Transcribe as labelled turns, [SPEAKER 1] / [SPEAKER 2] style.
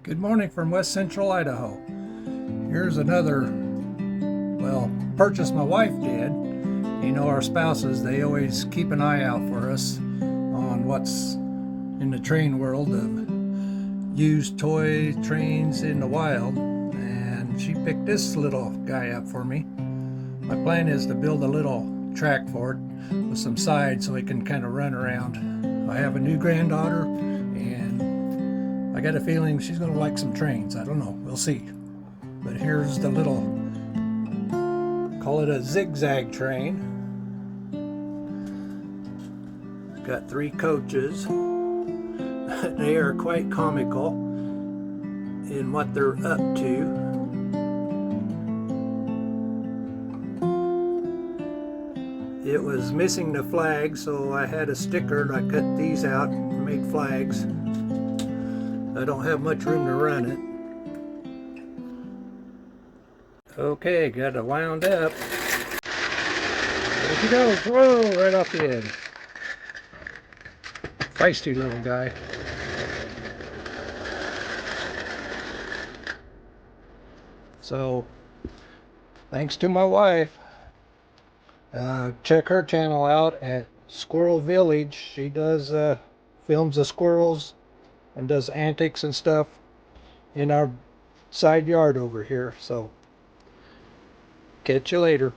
[SPEAKER 1] Good morning from West Central Idaho. Here's another, purchase my wife did. You know, our spouses, they always keep an eye out for us on what's in the train world of used toy trains in the wild. And she picked this little guy up for me. My plan is to build a little track for it with some sides so it can kind of run around. I have a new granddaughter and I got a feeling she's going to like some trains. I don't know. We'll see. But here's the little, call it a Zig Zag train. Got 3 coaches. They are quite comical in what they're up to. It was missing the flag, so I had a sticker. I cut these out and made flags. I don't have much room to run it. Okay, got it wound up. There she goes. Whoa, right off the edge. Feisty little guy. So, thanks to my wife. Check her channel out at Squirrel Village. She does films of squirrels and does antics and stuff in our side yard over here. So, catch you later.